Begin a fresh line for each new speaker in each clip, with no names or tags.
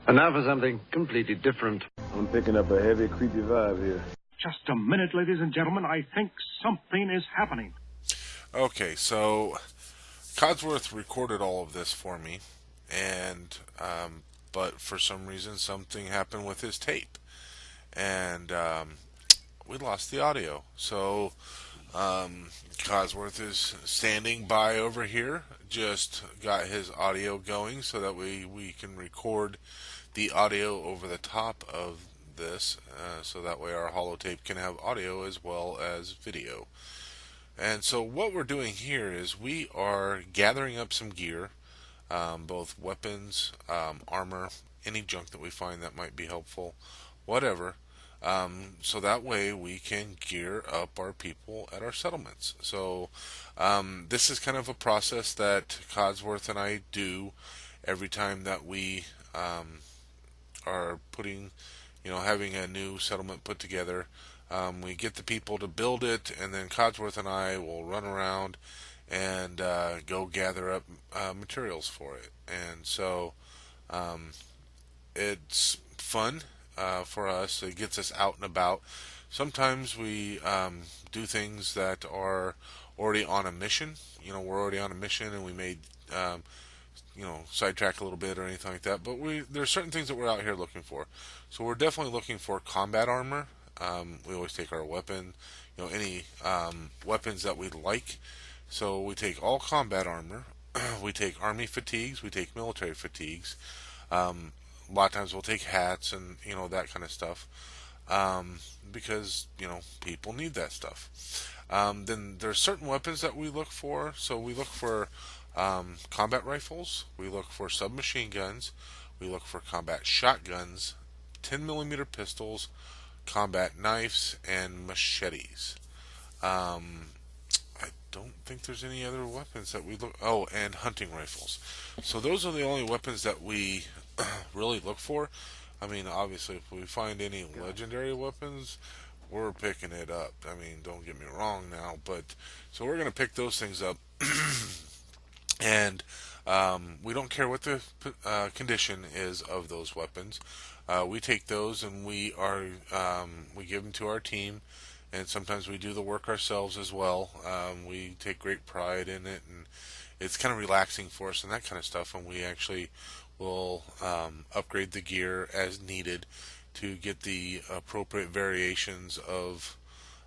And now for something completely different.
I'm picking up a heavy, creepy vibe here.
Just a minute, ladies and gentlemen. I think something is happening.
Okay, so Codsworth recorded all of this for me, and but for some reason something happened with his tape, and we lost the audio. So Codsworth is standing by over here, just got his audio going so that we can record the audio over the top of this, so that way our holotape can have audio as well as video. And so what we're doing here is we are gathering up some gear, both weapons, armor, any junk that we find that might be helpful, whatever, so that way we can gear up our people at our settlements. So this is kind of a process that Codsworth and I do every time that we are putting, having a new settlement put together. We get the people to build it, and then Codsworth and I will run around and go gather up materials for it. And so it's fun for us. It gets us out and about. Sometimes we do things that are already on a mission. We're already on a mission, and we may sidetrack a little bit or anything like that. But there's certain things that we're out here looking for. So we're definitely looking for combat armor. We always take our weapon, any weapons that we like. So we take all combat armor. We take army fatigues. We take military fatigues. A lot of times we'll take hats and that kind of stuff, because people need that stuff. Then there's certain weapons that we look for. So we look for combat rifles. We look for submachine guns. We look for combat shotguns, 10mm pistols, combat knives, and machetes. I don't think there's any other weapons that we look. Oh, and hunting rifles. So those are the only weapons that we really look for. I mean, obviously, if we find any legendary weapons, we're picking it up. I mean, don't get me wrong now, but so we're going to pick those things up, and we don't care what the condition is of those weapons. We take those and we give them to our team, and sometimes we do the work ourselves as well. We take great pride in it, and it's kind of relaxing for us and that kind of stuff. And we actually will upgrade the gear as needed to get the appropriate variations of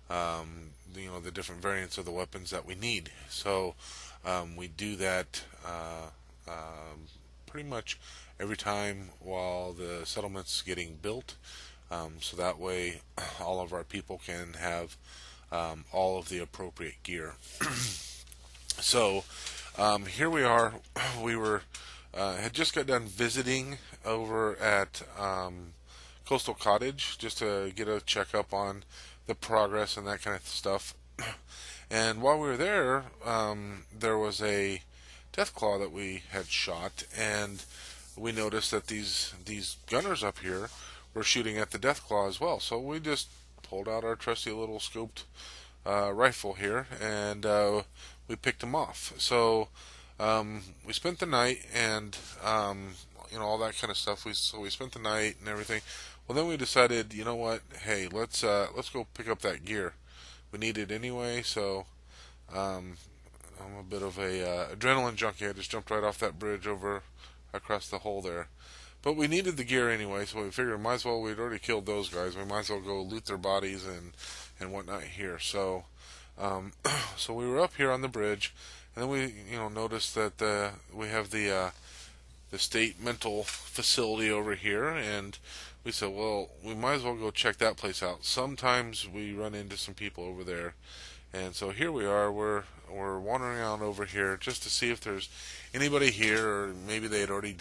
the different variants of the weapons that we need. So we do that pretty much every time while the settlement's getting built, so that way all of our people can have all of the appropriate gear. So here we are. We had just got done visiting over at Coastal Cottage just to get a checkup on the progress and that kind of stuff. And while we were there, there was a deathclaw that we had shot, and we noticed that these gunners up here were shooting at the deathclaw as well. So we just pulled out our trusty little scoped rifle here, and we picked them off. So we spent the night, and all that kind of stuff. So we spent the night and everything. Well, then we decided, you know what? Hey, let's go pick up that gear. We need it anyway. So I'm a bit of a adrenaline junkie. I just jumped right off that bridge over across the hole there. But we needed the gear anyway, so we figured might as well, we'd already killed those guys. We might as well go loot their bodies and whatnot here. So so we were up here on the bridge, and then we noticed that we have the state mental facility over here, and we said, well, we might as well go check that place out. Sometimes we run into some people over there. And so here we are, we're wandering around over here just to see if there's anybody here, or maybe they had already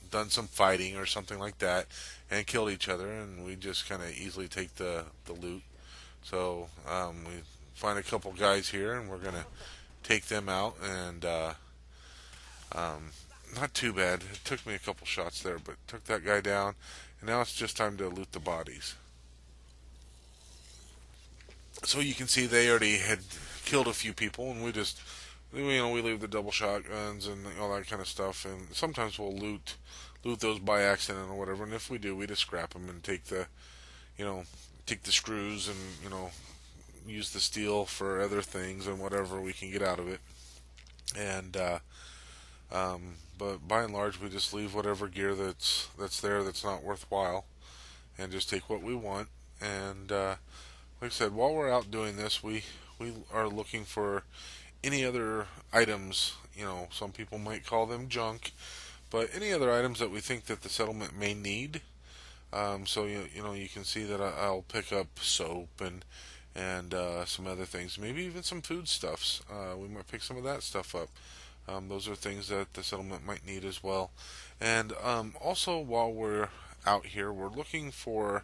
done some fighting or something like that and killed each other, and we just kind of easily take the loot. So we find a couple guys here, and we're going to take them out, and not too bad. It took me a couple shots there, but took that guy down, and now it's just time to loot the bodies. So you can see they already had killed a few people, and we leave the double shotguns and all that kind of stuff. And sometimes we'll loot loot those by accident or whatever. And if we do, we just scrap them and take the, you know, take the screws and, use the steel for other things and whatever we can get out of it. And but by and large, we just leave whatever gear that's there that's not worthwhile, and just take what we want. And like I said, while we're out doing this, we are looking for any other items. Some people might call them junk, but any other items that we think that the settlement may need. So you can see that I'll pick up soap and some other things, maybe even some foodstuffs. We might pick some of that stuff up. Those are things that the settlement might need as well. And also, while we're out here, we're looking for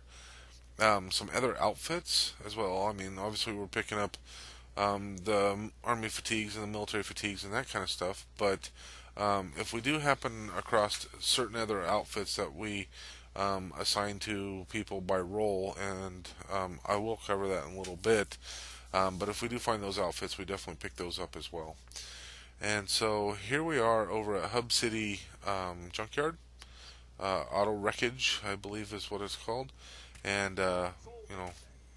some other outfits as well. I mean, obviously, we're picking up the army fatigues and the military fatigues and that kind of stuff. But if we do happen across certain other outfits that we assign to people by role, and I will cover that in a little bit. But if we do find those outfits, we definitely pick those up as well. And so here we are over at Hub City Junkyard. Auto Wreckage, I believe is what it's called. And,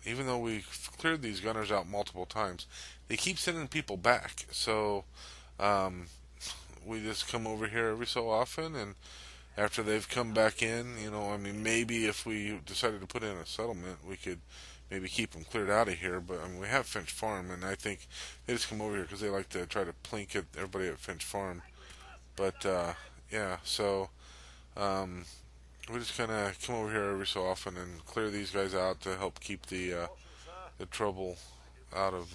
even though we've cleared these gunners out multiple times, they keep sending people back. So we just come over here every so often, and after they've come back in, I mean, maybe if we decided to put in a settlement, we could maybe keep them cleared out of here. But I mean, we have Finch Farm, and I think they just come over here because they like to try to plink at everybody at Finch Farm. But yeah, so we just kind of come over here every so often and clear these guys out to help keep the trouble out of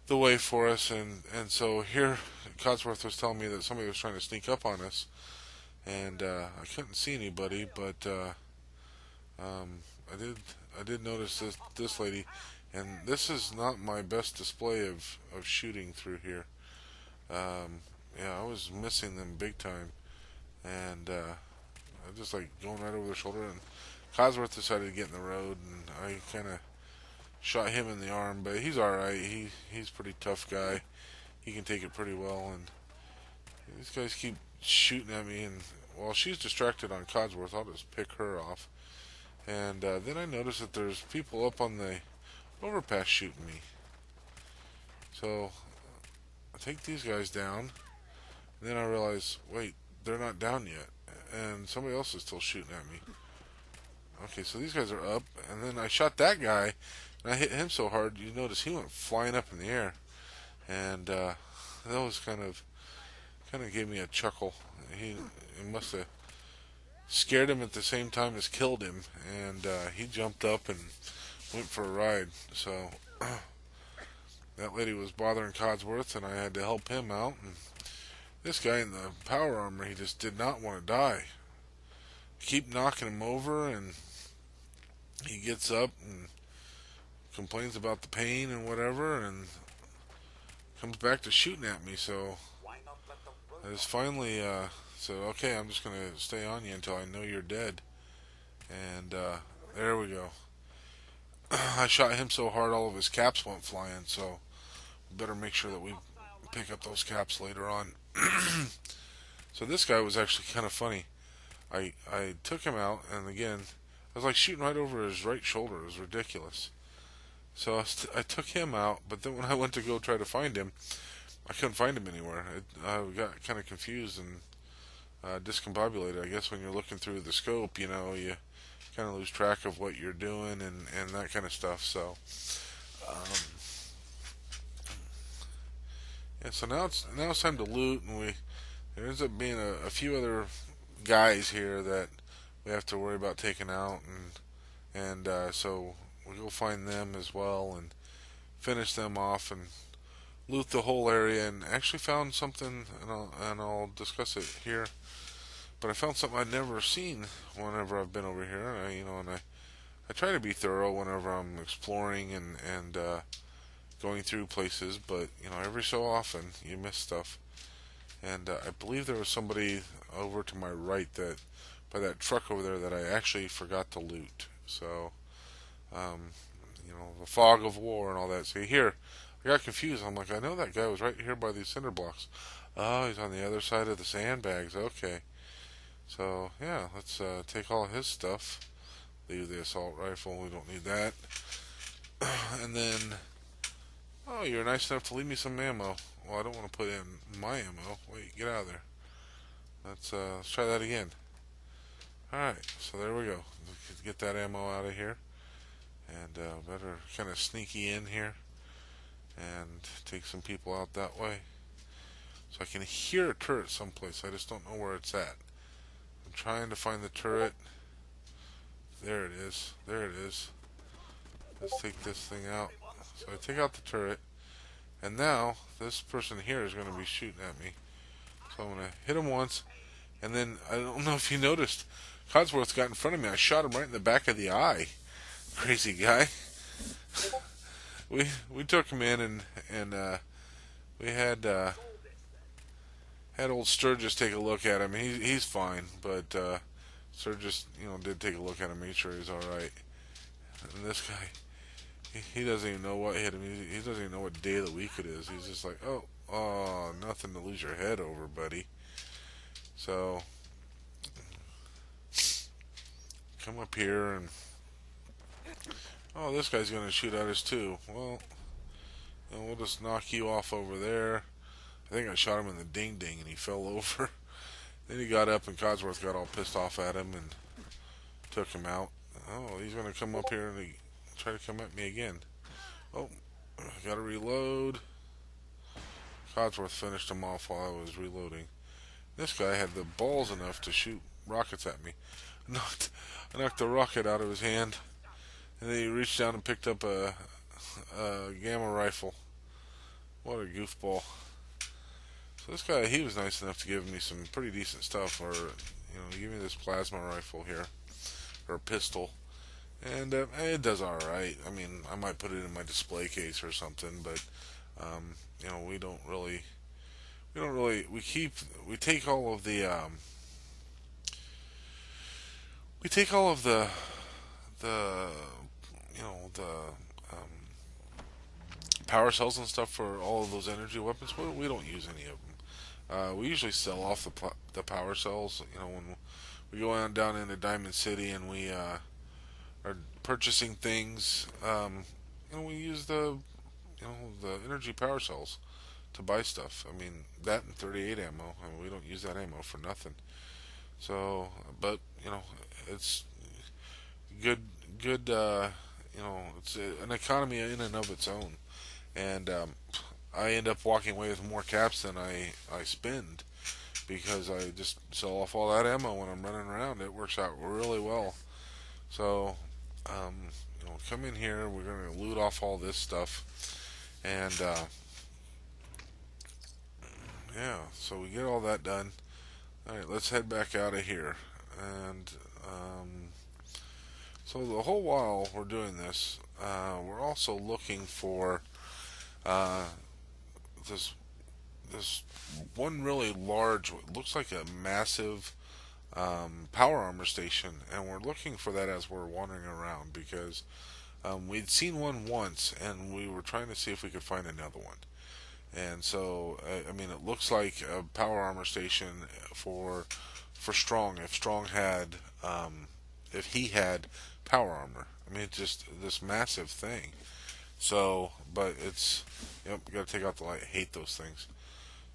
the way for us. And so here, Codsworth was telling me that somebody was trying to sneak up on us, and I couldn't see anybody, but I did notice this lady, and this is not my best display of shooting through here. Yeah, I was missing them big time, and I just like going right over their shoulder. And Codsworth decided to get in the road, and I kind of shot him in the arm, but he's all right. He's a pretty tough guy. He can take it pretty well, and these guys keep shooting at me, and while she's distracted on Codsworth, I'll just pick her off. And then I notice that there's people up on the overpass shooting me. So I take these guys down, and then I realize, wait, they're not down yet, and somebody else is still shooting at me. Okay, so these guys are up, and then I shot that guy, and I hit him so hard, you notice he went flying up in the air, and that was kind of gave me a chuckle. He must have scared him at the same time as killed him, and he jumped up and went for a ride. So that lady was bothering Codsworth, and I had to help him out. And this guy in the power armor, he just did not want to die. Keep knocking him over, and he gets up and complains about the pain and whatever, and comes back to shooting at me. So I just finally said, okay, I'm just going to stay on you until I know you're dead. And there we go. I shot him so hard all of his caps went flying, so we better make sure that we pick up those caps later on. So this guy was actually kind of funny. I took him out, and again, I was like shooting right over his right shoulder. It was ridiculous. So I took him out, but then when I went to go try to find him, I couldn't find him anywhere. I got kind of confused and discombobulated. I guess when you're looking through the scope, you kind of lose track of what you're doing and that kind of stuff. So yeah, so now it's time to loot, and there ends up being a few other guys here that we have to worry about taking out, and so we'll go find them as well and finish them off and loot the whole area. And actually found something, and I'll discuss it here. But I found something I'd never seen whenever I've been over here. And I try to be thorough whenever I'm exploring and going through places, but every so often you miss stuff. And I believe there was somebody over to my right that by that truck over there that I actually forgot to loot. So the fog of war and all that. So here I got confused. I'm like, I know that guy was right here by these cinder blocks. Oh, he's on the other side of the sandbags. Okay. So, yeah, let's take all his stuff. Leave the assault rifle. We don't need that. And then, oh, you're nice enough to leave me some ammo. Well, I don't want to put in my ammo. Wait, get out of there. Let's try that again. Alright, so there we go. Get that ammo out of here. And better kind of sneaky in here and take some people out that way. So I can hear a turret someplace. I just don't know where it's at. I'm trying to find the turret. There it is. There it is. Let's take this thing out. So I take out the turret. And now, this person here is going to be shooting at me. So I'm going to hit him once. And then, I don't know if you noticed, Codsworth got in front of me. I shot him right in the back of the eye. Crazy guy. We took him in and we had old Sturgis take a look at him. He's fine, but Sturgis, did take a look at him, made sure he's all right. And this guy, he doesn't even know what hit him. He doesn't even know what day of the week it is. He's just like, oh, nothing to lose your head over, buddy. So come up here and this guy's gonna shoot at us too. Well, we'll just knock you off over there. I think I shot him in the ding ding and he fell over. Then he got up and Codsworth got all pissed off at him and took him out. Oh, he's gonna come up here and try to come at me again. Oh, gotta reload. Codsworth finished him off while I was reloading. This guy had the balls enough to shoot rockets at me. I knocked the rocket out of his hand, and then he reached down and picked up a gamma rifle. What a goofball. So this guy, he was nice enough to give me some pretty decent stuff, or, give me this plasma rifle here, or pistol. And it does alright. I mean, I might put it in my display case or something, but, we take all of the, um, power cells and stuff for all of those energy weapons. But we don't use any of them. We usually sell off the power cells. When we go on down into Diamond City and we are purchasing things, we use the energy power cells to buy stuff. I mean, that and 38 ammo. I mean, we don't use that ammo for nothing. So, but it's good. It's an economy in and of its own. And I end up walking away with more caps than I spend, because I just sell off all that ammo when I'm running around. It works out really well. So, come in here. We're going to loot off all this stuff. And, yeah, so we get all that done. Alright, let's head back out of here. And, so the whole while we're doing this, we're also looking for this one really large, what looks like a massive power armor station, and we're looking for that as we're wandering around, because we'd seen one once and we were trying to see if we could find another one. And so I mean, it looks like a power armor station for Strong, if Strong had if he had power armor. I mean, it's just this massive thing. So, but it's, gotta take out the light. I hate those things.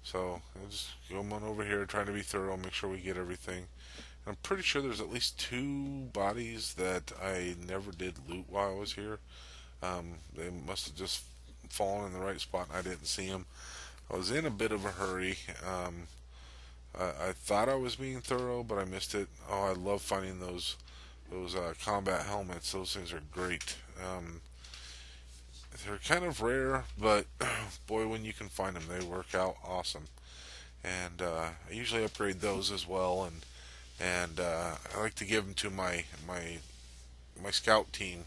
So, I'll just go on over here, trying to be thorough, make sure we get everything. And I'm pretty sure there's at least 2 bodies that I never did loot while I was here. They must have just fallen in the right spot and I didn't see them. I was in a bit of a hurry. I thought I was being thorough, but I missed it. Oh, I love finding those combat helmets. Those things are great. They're kind of rare, but boy, when you can find them, they work out awesome. And I usually upgrade those as well, and I like to give them to my scout team.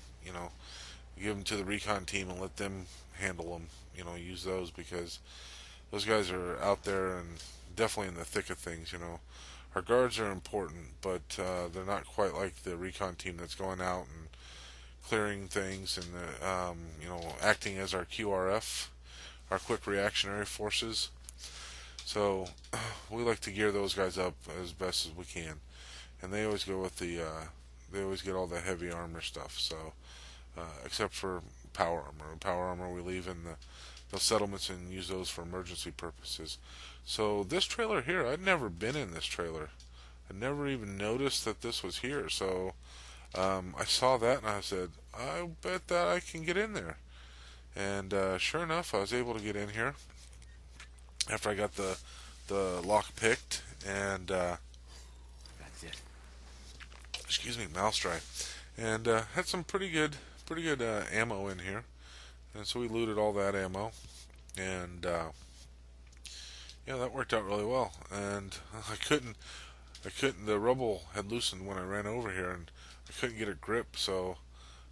Give them to the recon team and let them handle them. Use those, because those guys are out there and definitely in the thick of things. Our guards are important, but they're not quite like the recon team that's going out and clearing things and acting as our QRF, our quick reactionary forces. So we like to gear those guys up as best as we can, and they always go with they always get all the heavy armor stuff. So except for power armor. Power armor we leave in the settlements and use those for emergency purposes. So this trailer here, I'd never been in this trailer. I never even noticed that this was here. So I saw that and I said, I bet that I can get in there. And sure enough, I was able to get in here after I got the lock picked and excuse me, mouse dry, and had some pretty good ammo in here. And so we looted all that ammo, and yeah, that worked out really well. And I couldn't. The rubble had loosened when I ran over here, and I couldn't get a grip. So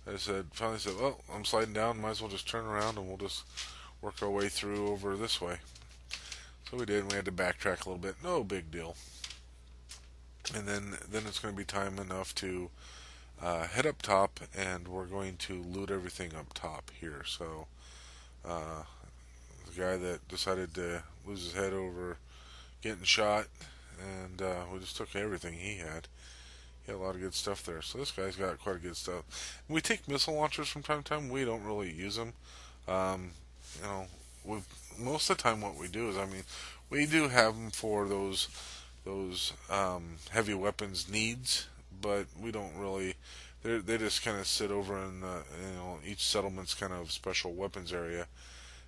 I finally said, well, I'm sliding down. Might as well just turn around, and we'll just work our way through over this way. So we did. And we had to backtrack a little bit. No big deal. And then it's going to be time enough to head up top, and we're going to loot everything up top here. So the guy that decided to lose his head over getting shot, and we just took everything he had. He had a lot of good stuff there. So this guy's got quite a good stuff. We take missile launchers from time to time. We don't really use them. You know, most of the time what we do is, I mean, we do have them for those heavy weapons needs, but we don't really. They just kind of sit over in each settlement's kind of special weapons area,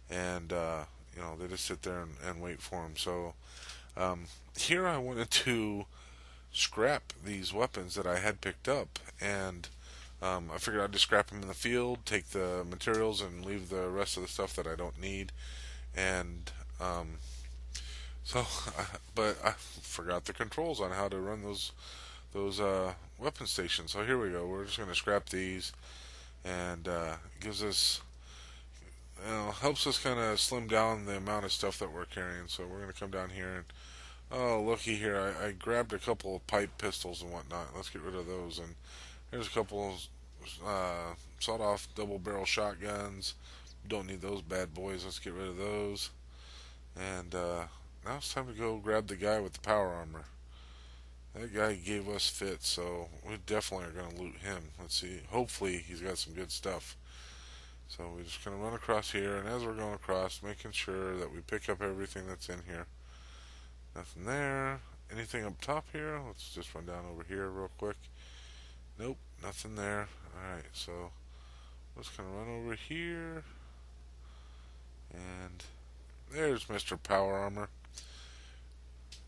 and they just sit there and wait for them. So here I wanted to scrap these weapons that I had picked up, and I figured I'd just scrap them in the field, take the materials, and leave the rest of the stuff that I don't need. And but I forgot the controls on how to run those weapon stations. So here we go. We're just going to scrap these, and gives us, helps us kind of slim down the amount of stuff that we're carrying. So we're going to come down here and, oh, looky here, I grabbed a couple of pipe pistols and whatnot. Let's get rid of those. And here's a couple sawed-off double-barrel shotguns. Don't need those bad boys. Let's get rid of those. And now it's time to go grab the guy with the power armor. That guy gave us fits, so we definitely are going to loot him. Let's see. Hopefully he's got some good stuff. So we're just going to run across here, and as we're going across, making sure that we pick up everything that's in here. Nothing there. Anything up top here? Let's just run down over here real quick. Nope, nothing there. Alright, so we're just going to run over here. And there's Mr. Power Armor.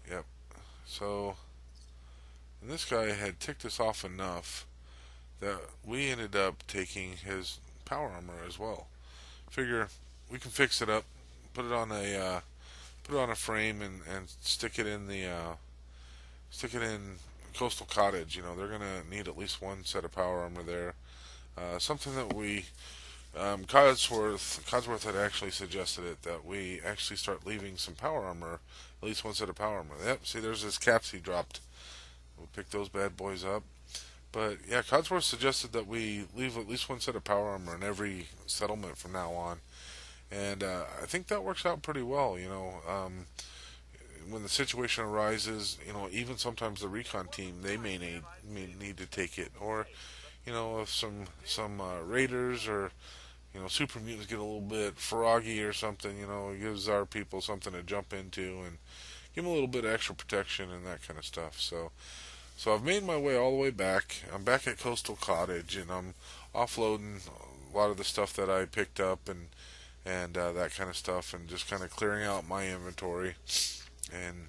Yep. So, and this guy had ticked us off enough that we ended up taking his power armor as well. Figure we can fix it up, put it on a frame, and stick it in Coastal Cottage. They're gonna need at least one set of power armor there. Something that we Codsworth had actually suggested it, that we actually start leaving some power armor, at least one set of power armor. Yep, see, there's his caps he dropped. We'll pick those bad boys up. But yeah, Codsworth suggested that we leave at least one set of power armor in every settlement from now on, and I think that works out pretty well. When the situation arises, even sometimes the recon team, they may need to take it, or if some raiders or super mutants get a little bit froggy or something, it gives our people something to jump into and give them a little bit of extra protection and that kind of stuff. So I've made my way all the way back. I'm back at Coastal Cottage, and I'm offloading a lot of the stuff that I picked up and that kind of stuff, and just kind of clearing out my inventory. And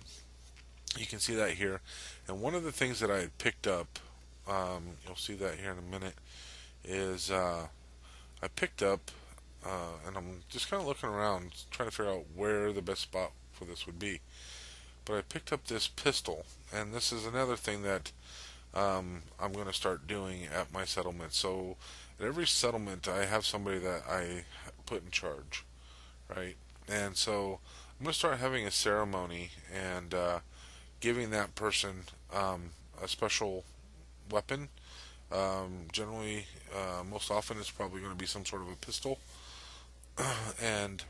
you can see that here. And one of the things that I had picked up, you'll see that here in a minute, is I picked up, and I'm just kind of looking around, trying to figure out where the best spot for this would be. But I picked up this pistol, and this is another thing that I'm going to start doing at my settlement. So at every settlement, I have somebody that I put in charge, right? And so I'm going to start having a ceremony and giving that person a special weapon. Generally, most often it's probably going to be some sort of a pistol. And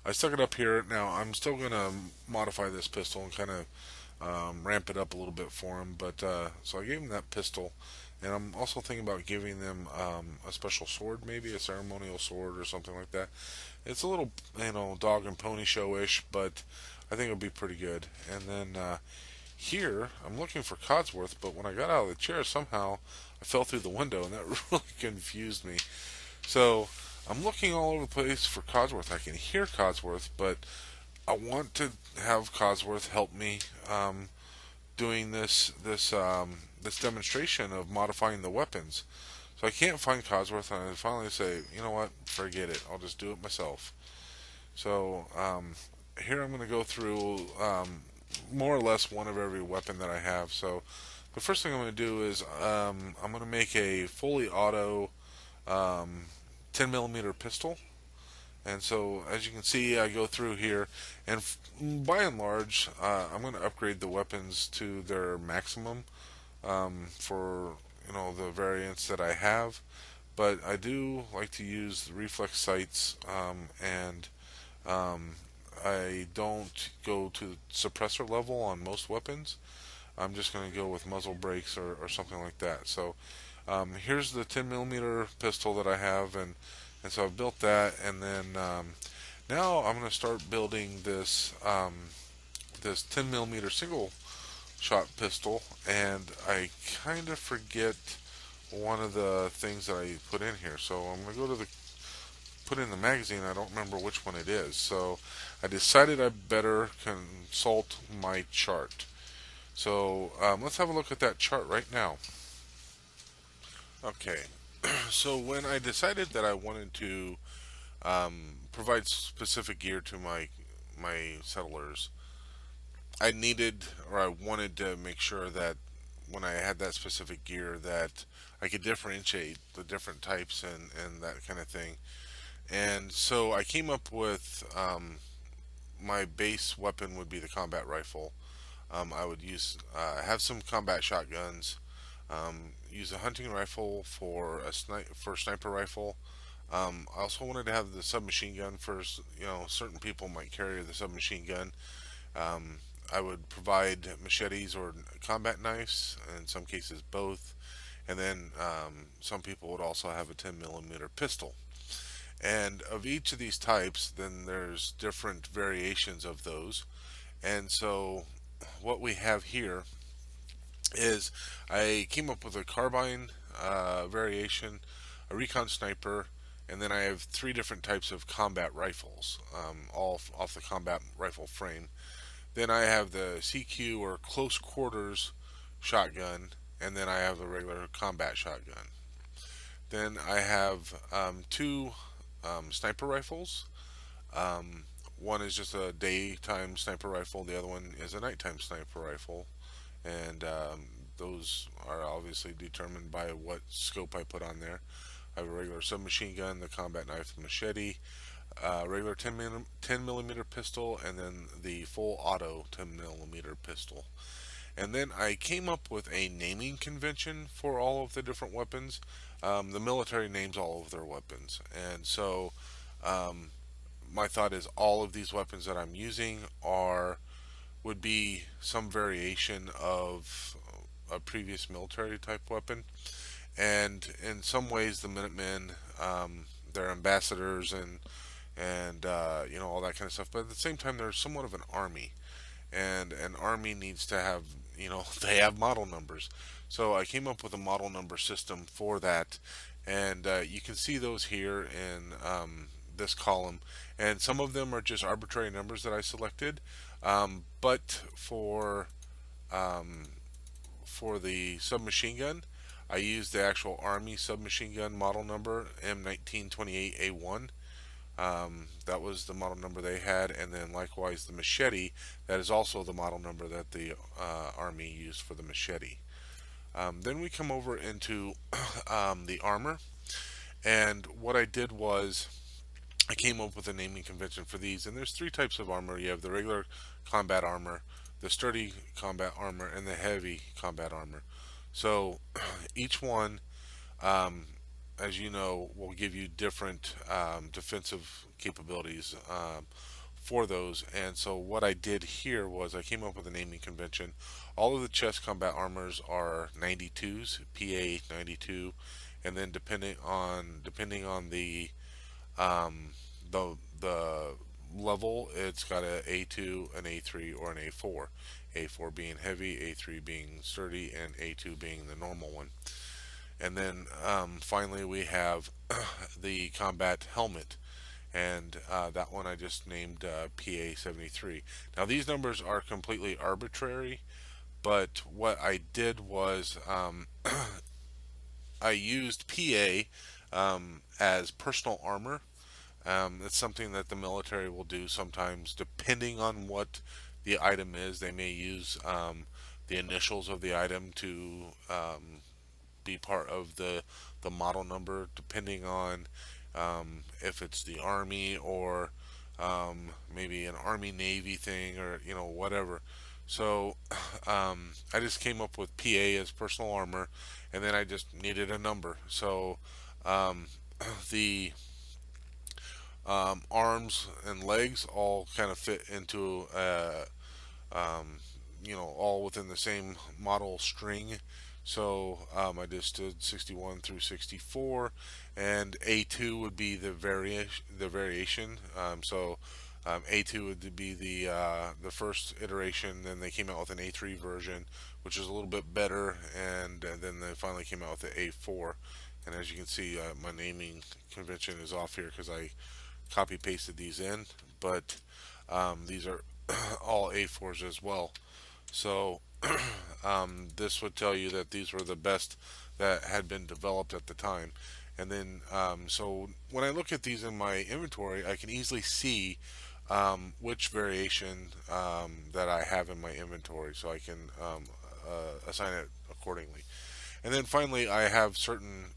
I stuck it up here. Now I'm still gonna modify this pistol and kind of ramp it up a little bit for him. But so I gave him that pistol, and I'm also thinking about giving them a special sword, maybe a ceremonial sword or something like that. It's a little, dog and pony showish, but I think it'll be pretty good. And then here, I'm looking for Codsworth, but when I got out of the chair, somehow I fell through the window, and that really confused me. So I'm looking all over the place for Codsworth. I can hear Codsworth, but I want to have Codsworth help me doing this demonstration of modifying the weapons. So I can't find Codsworth, and I finally say, you know what, forget it. I'll just do it myself. So here I'm going to go through more or less one of every weapon that I have. So the first thing I'm going to do is I'm going to make a fully auto 10 millimeter pistol. And so as you can see, I go through here, and by and large, I'm going to upgrade the weapons to their maximum for the variants that I have. But I do like to use the reflex sights, and I don't go to suppressor level on most weapons. I'm just going to go with muzzle brakes or something like that. So here's the 10 millimeter pistol that I have, and so I've built that, and then now I'm going to start building this 10 millimeter single shot pistol, and I kind of forget one of the things that I put in here. So I'm going to go to put in the magazine. I don't remember which one it is. So I decided I better consult my chart. So let's have a look at that chart right now. Okay, so when I decided that I wanted to provide specific gear to my settlers, I needed, or I wanted to make sure that when I had that specific gear that I could differentiate the different types and that kind of thing. And so I came up with my base weapon would be the combat rifle. I would use have some combat shotguns. Use a hunting rifle for sniper rifle. I also wanted to have the submachine gun for certain people might carry the submachine gun. I would provide machetes or combat knives, in some cases both, and then some people would also have a 10 millimeter pistol. And of each of these types, then there's different variations of those. And so what we have here is I came up with a carbine variation, a recon sniper, and then I have three different types of combat rifles, all off the combat rifle frame. Then I have the CQ, or close quarters shotgun, and then I have the regular combat shotgun. Then I have two sniper rifles. One is just a daytime sniper rifle, the other one is a nighttime sniper rifle, and those are obviously determined by what scope I put on there. I have a regular submachine gun, the combat knife, the machete, regular 10 millimeter pistol, and then the full auto 10 millimeter pistol. And then I came up with a naming convention for all of the different weapons. The military names all of their weapons, and so my thought is all of these weapons that I'm using would be some variation of a previous military type weapon. And in some ways, the Minutemen, they're ambassadors and all that kind of stuff. But at the same time, they're somewhat of an army, and an army needs to have they have model numbers. So I came up with a model number system for that, and you can see those here in this column. And some of them are just arbitrary numbers that I selected, but for the submachine gun, I used the actual Army submachine gun model number M1928A1. That was the model number they had, and then likewise the machete, that is also the model number that the Army used for the machete. Then we come over into the armor, and what I did was I came up with a naming convention for these, and there's three types of armor. You have the regular combat armor, the sturdy combat armor, and the heavy combat armor. So each one as you know, will give you different defensive capabilities for those. And so what I did here was I came up with a naming convention. All of the chest combat armors are 92s, PA 92, and then depending on um, the level, it's got a A2, an A3, or an A4. A4 being heavy, A3 being sturdy, and A2 being the normal one. And then finally we have the combat helmet, and that one I just named PA 73. Now these numbers are completely arbitrary, but what I did was I used PA as personal armor. It's something that the military will do sometimes, depending on what the item is. They may use the initials of the item to be part of the model number, depending on if it's the Army or maybe an Army Navy thing, or whatever. So I just came up with PA as personal armor, and then I just needed a number. So um, the arms and legs all kind of fit into um, all within the same model string. So I just did 61 through 64, and A2 would be the variation. A2 would be the first iteration. Then they came out with an A3 version, which is a little bit better, and then they finally came out with the A4. And as you can see, my naming convention is off here because I copy pasted these in, but these are all A4s as well. So this would tell you that these were the best that had been developed at the time. And then so when I look at these in my inventory, I can easily see which variation that I have in my inventory, so I can assign it accordingly. And then finally, I have certain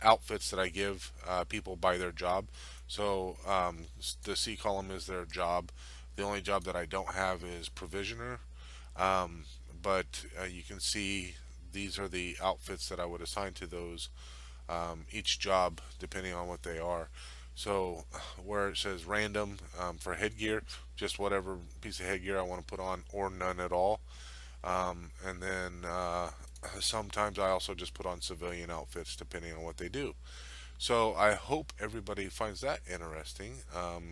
outfits that I give people by their job. So the C column is their job. The only job that I don't have is provisioner. Um, but you can see these are the outfits that I would assign to those each job, depending on what they are. So where it says random for headgear, just whatever piece of headgear I want to put on, or none at all. And then sometimes I also just put on civilian outfits depending on what they do. So I hope everybody finds that interesting.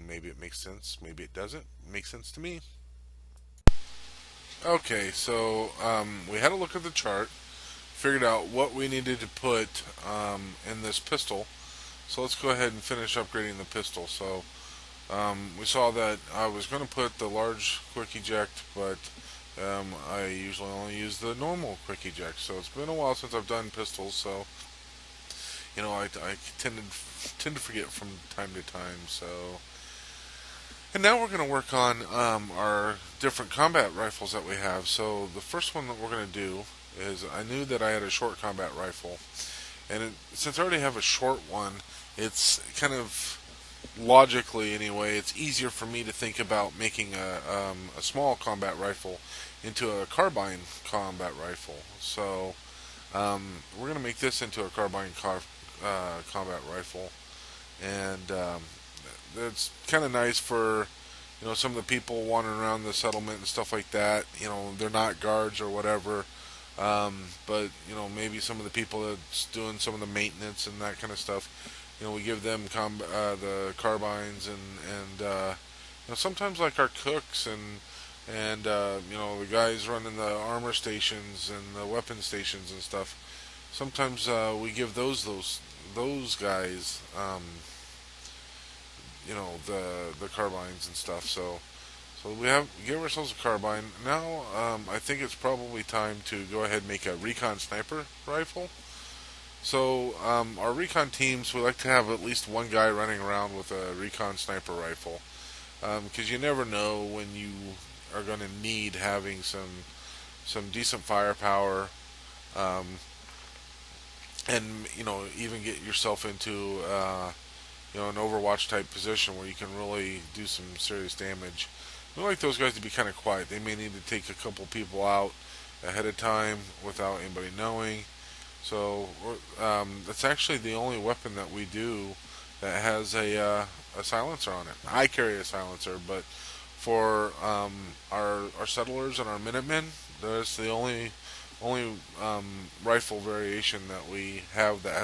Maybe it makes sense, maybe it doesn't make sense to me. Okay, so we had a look at the chart, figured out what we needed to put in this pistol. So let's go ahead and finish upgrading the pistol. So we saw that I was going to put the large quick eject, but I usually only use the normal quick eject. So it's been a while since I've done pistols, so I tend to forget from time to time. So, and now we're going to work on our different combat rifles that we have. So the first one that we're going to do is, I knew that I had a short combat rifle, and since I already have a short one, it's kind of logically anyway, it's easier for me to think about making a small combat rifle into a carbine combat rifle. So we're going to make this into a carbine combat rifle, and it's kind of nice for some of the people wandering around the settlement and stuff like that. They're not guards or whatever, but maybe some of the people that's doing some of the maintenance and that kind of stuff. We give them the carbines, and sometimes like our cooks and the guys running the armor stations and the weapon stations and stuff. Sometimes we give those guys the carbines and stuff. So we give ourselves a carbine. Now I think it's probably time to go ahead and make a recon sniper rifle. So our recon teams, we like to have at least one guy running around with a recon sniper rifle, because you never know when you are going to need having some decent firepower, and even get yourself into an Overwatch type position where you can really do some serious damage. We like those guys to be kind of quiet. They may need to take a couple people out ahead of time without anybody knowing. So that's actually the only weapon that we do that has a silencer on it. I carry a silencer, but for our settlers and our Minutemen, that's the only rifle variation that we have that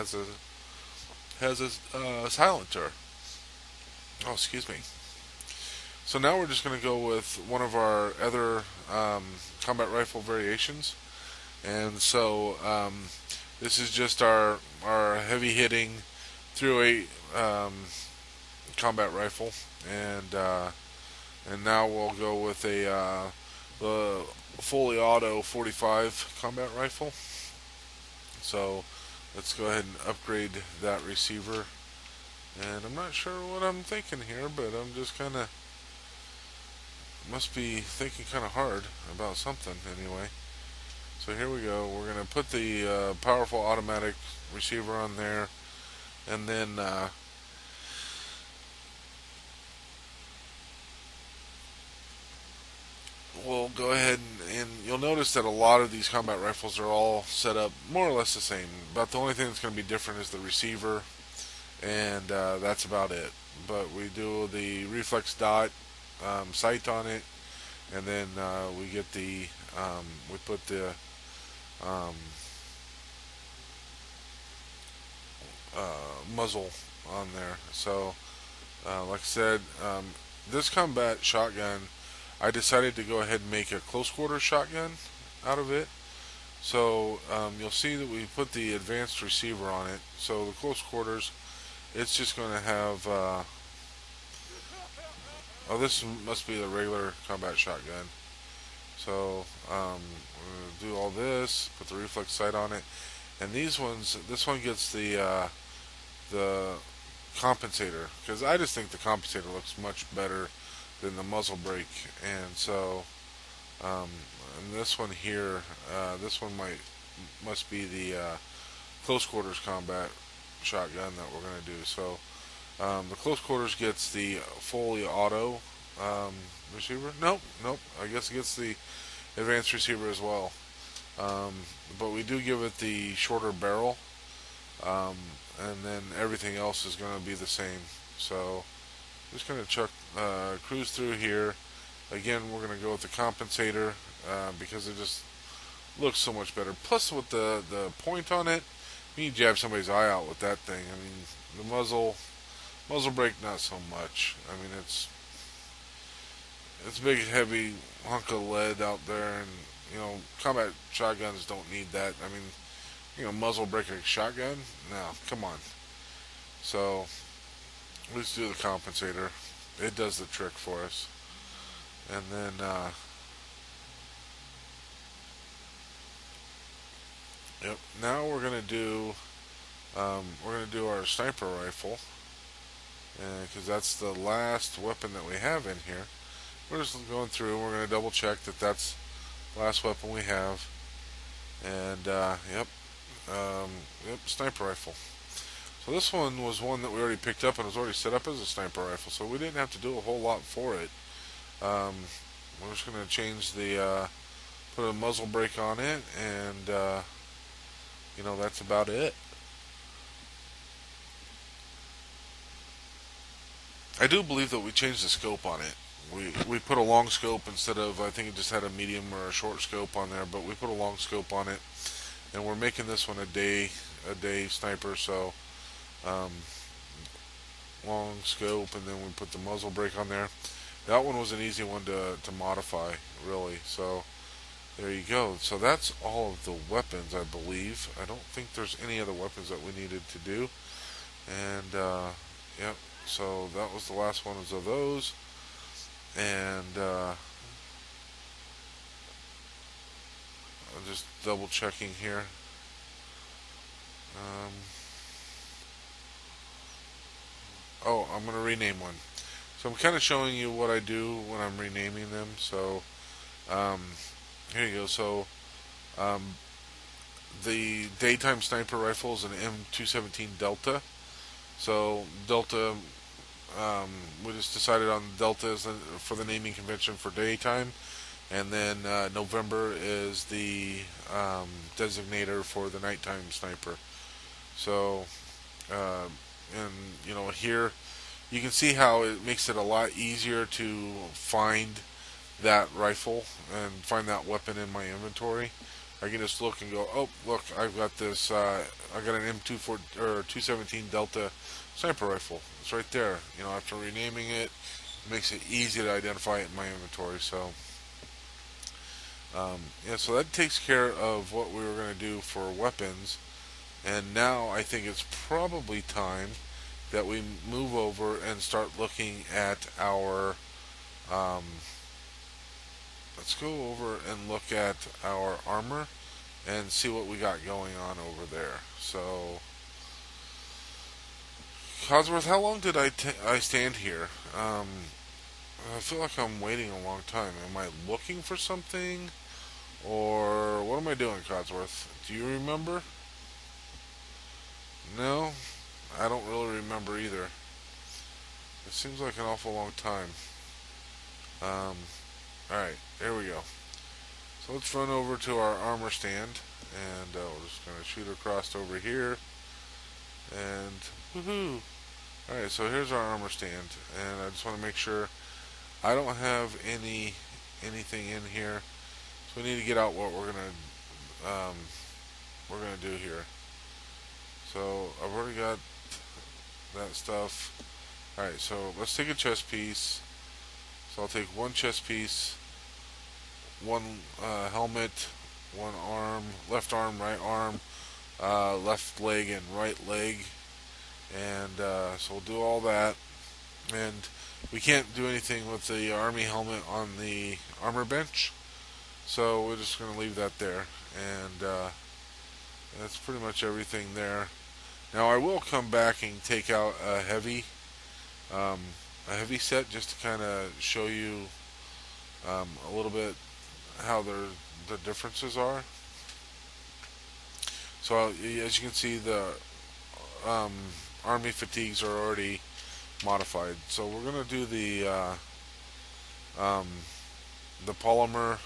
has a silencer. Oh, excuse me. So now we're just going to go with one of our other combat rifle variations, and so this is just our heavy hitting 308 combat rifle, and now we'll go with the fully auto 45 combat rifle. So let's go ahead and upgrade that receiver. And I'm not sure what I'm thinking here, but I'm just kind of must be thinking kind of hard about something anyway. So here we go. We're going to put the powerful automatic receiver on there, and then we'll go ahead and you'll notice that a lot of these combat rifles are all set up more or less the same. About the only thing that's going to be different is the receiver, and that's about it. But we do the reflex dot sight on it, and then we get we put the um, muzzle on there. So, like I said, this combat shotgun, I decided to go ahead and make a close quarter shotgun out of it. So you'll see that we put the advanced receiver on it. So the close quarters, it's just going to have. Oh, this must be the regular combat shotgun. So we're gonna do all this, put the reflex sight on it, and these ones. This one gets the compensator, because I just think the compensator looks much better than the muzzle brake, and so and this one here, this one must be the close quarters combat shotgun that we're going to do. So the close quarters gets the fully auto receiver. Nope. I guess it gets the advanced receiver as well. But we do give it the shorter barrel, and then everything else is going to be the same. So just going to cruise through here. Again, we're going to go with the compensator because it just looks so much better. Plus, with the point on it, you jab somebody's eye out with that thing. I mean, the muzzle brake, not so much. I mean, it's a big, heavy hunk of lead out there, and combat shotguns don't need that. I mean, muzzle brake a shotgun? No, come on. So let's do the compensator. It does the trick for us. And then yep. Now we're gonna do our sniper rifle, because that's the last weapon that we have in here. We're just going through. We're gonna double check that that's the last weapon we have. And yep, sniper rifle. So this one was one that we already picked up and was already set up as a sniper rifle, so we didn't have to do a whole lot for it. We're just going to change put a muzzle brake on it, and that's about it. I do believe that we changed the scope on it. We put a long scope instead of, I think it just had a medium or a short scope on there, but we put a long scope on it, and we're making this one a day sniper. So long scope, and then we put the muzzle brake on there. That one was an easy one to modify, really. So there you go. So that's all of the weapons, I believe. I don't think there's any other weapons that we needed to do. And yep. So that was the last one of those. And I'm just double checking here. Oh, I'm going to rename one. So I'm kind of showing you what I do when I'm renaming them. So here you go. So the daytime sniper rifle is an M217 Delta. So Delta, we just decided on Delta for the naming convention for daytime, and then November is the designator for the nighttime sniper. So, uh, and here you can see how it makes it a lot easier to find that rifle and find that weapon in my inventory. I can just look and go, oh, look, I've got this. I got an M24 or 217 Delta sniper rifle. It's right there. After renaming it, it makes it easy to identify it in my inventory. So, yeah, so that takes care of what we were going to do for weapons. And now I think it's probably time that we move over and start looking at our. Let's go over and look at our armor and see what we got going on over there. So, Cosworth, how long did I stand here? I feel like I'm waiting a long time. Am I looking for something? Or what am I doing, Cosworth? Do you remember? No? I don't really remember either. It seems like an awful long time. Alright, here we go. So let's run over to our armor stand, and we're just going to shoot across over here, and woohoo! Alright, so here's our armor stand, and I just want to make sure I don't have anything in here, so we need to get out what we're gonna do here. So I've already got that stuff. Alright, so let's take a chest piece. So I'll take one chest piece, one helmet, one arm, left arm, right arm, left leg, and right leg. And so we'll do all that. And we can't do anything with the army helmet on the armor bench. So we're just going to leave that there. And that's pretty much everything there. Now I will come back and take out a heavy set just to kind of show you a little bit how the differences are. So as you can see, the army fatigues are already modified. So we're going to do the polymer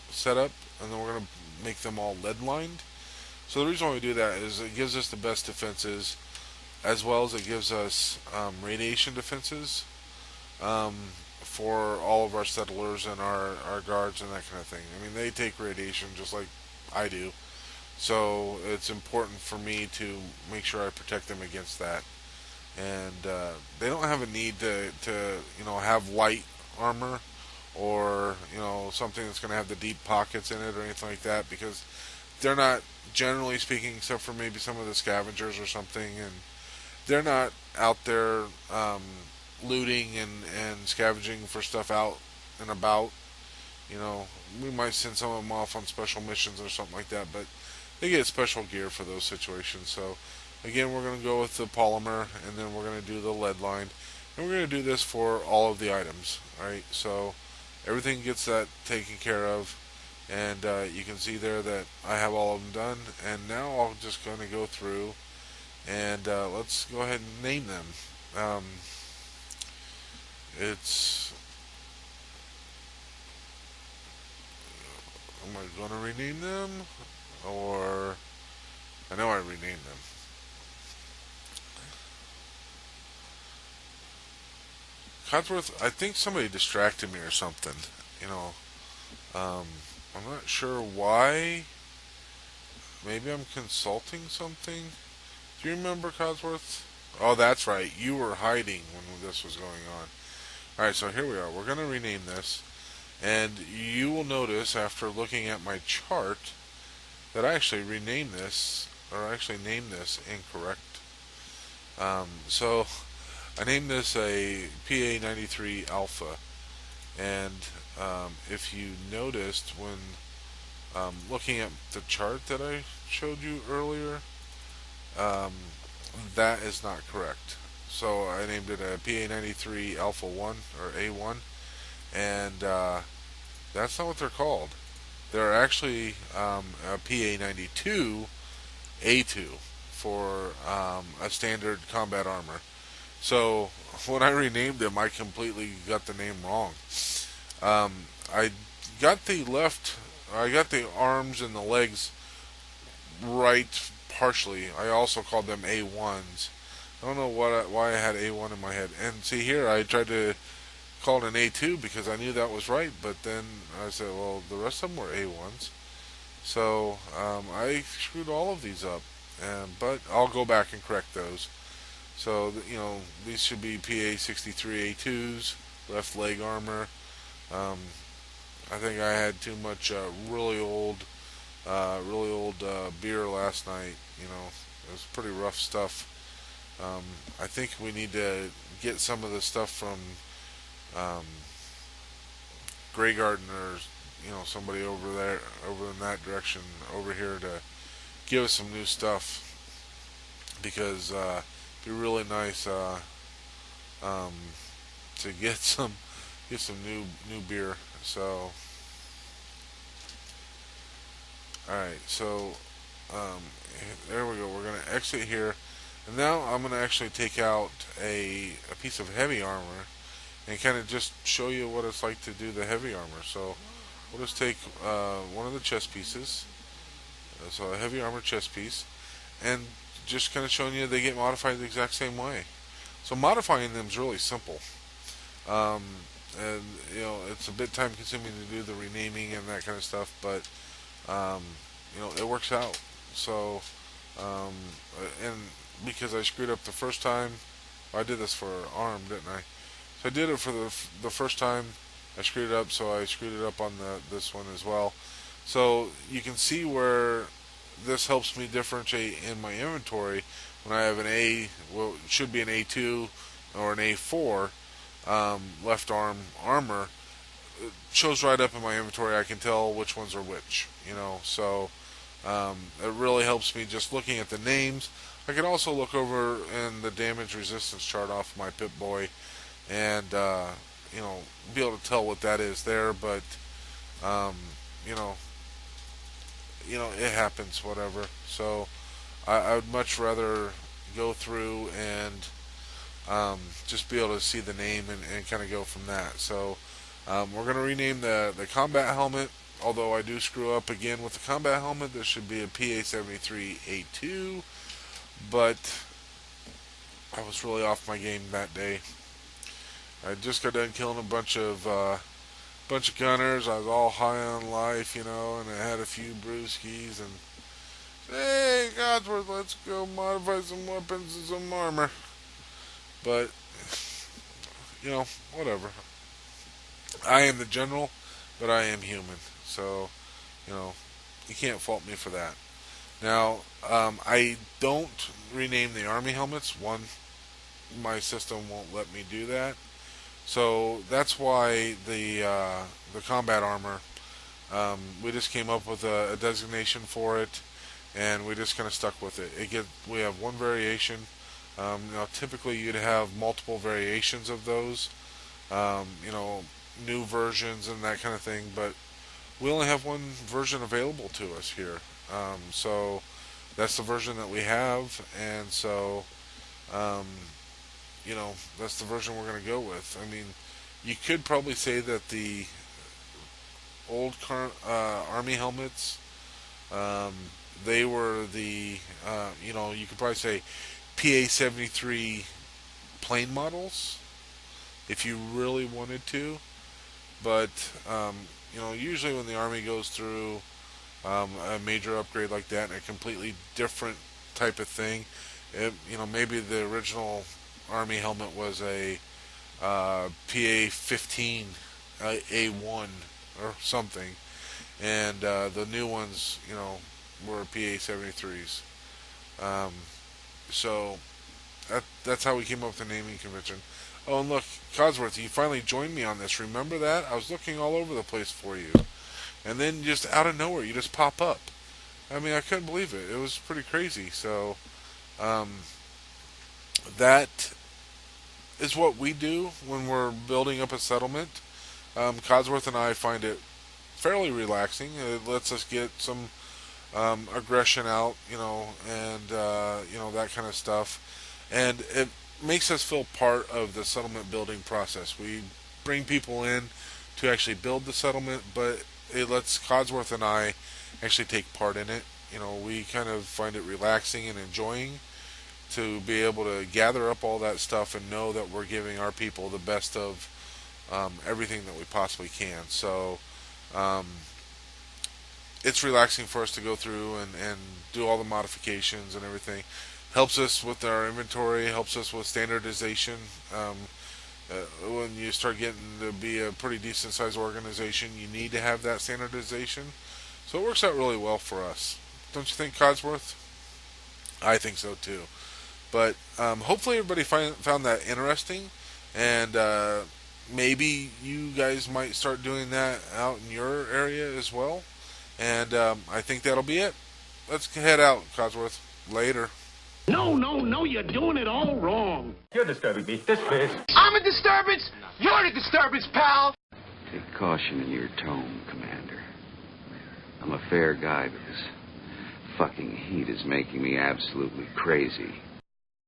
setup, and then we're going to make them all lead lined. So the reason why we do that is it gives us the best defenses, as well as it gives us radiation defenses for all of our settlers and our guards and that kind of thing. I mean, they take radiation just like I do, so it's important for me to make sure I protect them against that. And they don't have a need to have light armor, or something that's going to have the deep pockets in it or anything like that, because they're not, generally speaking, except for maybe some of the scavengers or something, and they're not out there looting and scavenging for stuff out and about. We might send some of them off on special missions or something like that, but they get special gear for those situations. So again, we're going to go with the polymer, and then we're going to do the lead line, and we're going to do this for all of the items. Alright, so everything gets that taken care of, and you can see there that I have all of them done. And now I'm just going to go through and let's go ahead and name them. Am I going to rename them, or I know I renamed them. Codsworth, I think somebody distracted me or something. I'm not sure why. Maybe I'm consulting something. Do you remember, Codsworth? Oh, that's right. You were hiding when this was going on. Alright, so here we are. We're going to rename this. And you will notice, after looking at my chart, that I actually renamed this, or actually named this incorrect. So I named this a PA-93 Alpha. And if you noticed when looking at the chart that I showed you earlier, that is not correct. So I named it a PA-93 Alpha 1 or A1, and that's not what they're called. They're actually a PA-92 A2 for a standard combat armor. So when I renamed them, I completely got the name wrong. I got I got the arms and the legs right partially. I also called them A1s. I don't know why I had A1 in my head. And see here, I tried to call it an A2 because I knew that was right, but then I said, well, the rest of them were A1s. So I screwed all of these up, but I'll go back and correct those. So these should be PA 63 A2s, left leg armor. Um, I think I had too much really old beer last night. It was pretty rough stuff. I think we need to get some of the stuff from um, Grey Garden, or somebody over there, over in that direction, over here to give us some new stuff, because it'd be really nice um, to get some new beer. So, all right, so um, there we go. We're gonna exit here, and now I'm gonna actually take out a piece of heavy armor and kind of just show you what it's like to do the heavy armor. So we'll just take one of the chest pieces, so a heavy armor chest piece, and just kind of showing you they get modified the exact same way. So modifying them is really simple, um, and it's a bit time consuming to do the renaming and that kind of stuff, but um, it works out. So and because I screwed up the first time, I did this for arm, didn't I? So I did it for the first time. I screwed it up, so I screwed it up on this one as well. So you can see where this helps me differentiate in my inventory when I have well, it should be an A2 or an A4 left arm armor. It shows right up in my inventory. I can tell which ones are which. So it really helps me just looking at the names. I can also look over in the damage resistance chart off my Pip-Boy and be able to tell what that is there. But um, you know it happens, whatever. So I would much rather go through and just be able to see the name and kind of go from that. So we're going to rename the combat helmet. Although I do screw up again with the combat helmet, this should be a PA-73A2, but I was really off my game that day. I just got done killing a bunch of gunners. I was all high on life, and I had a few brewskis, and hey, Godsworth, let's go modify some weapons and some armor. But whatever. I am the general, but I am human. So, you can't fault me for that. Now, I don't rename the army helmets. One, my system won't let me do that. So that's why the combat armor, we just came up with a designation for it, and we just kind of stuck with it. We have one variation. Typically you'd have multiple variations of those, new versions and that kind of thing, but we only have one version available to us here. So that's the version that we have, and so that's the version we're going to go with. I mean, you could probably say that the old army helmets, they were you could probably say PA-73 plane models if you really wanted to. But usually when the Army goes through a major upgrade like that and a completely different type of thing, maybe the original Army helmet was a PA-15 A1 or something, and the new ones, were PA-73s. So that's how we came up with the naming convention. Oh, and look, Codsworth, you finally joined me on this. Remember that? I was looking all over the place for you. And then just out of nowhere, you just pop up. I mean, I couldn't believe it. It was pretty crazy. So, that is what we do when we're building up a settlement. Codsworth and I find it fairly relaxing. It lets us get some aggression out, and that kind of stuff. And it makes us feel part of the settlement building process. We bring people in to actually build the settlement, but it lets Codsworth and I actually take part in it. You know, we kind of find it relaxing and enjoying to be able to gather up all that stuff and know that we're giving our people the best of everything that we possibly can. So it's relaxing for us to go through and do all the modifications and everything. Helps us with our inventory, helps us with standardization. When you start getting to be a pretty decent sized organization, you need to have that standardization. So it works out really well for us. Don't you think, Codsworth? I think so too. But hopefully everybody found that interesting, and maybe you guys might start doing that out in your area as well. And I think that'll be it. Let's head out, Codsworth. Later.
No, you're doing it all wrong.
You're disturbing me. Dismiss.
I'm a disturbance. You're a disturbance, pal.
Take caution in your tone, Commander. I'm a fair guy, but this fucking heat is making me absolutely crazy.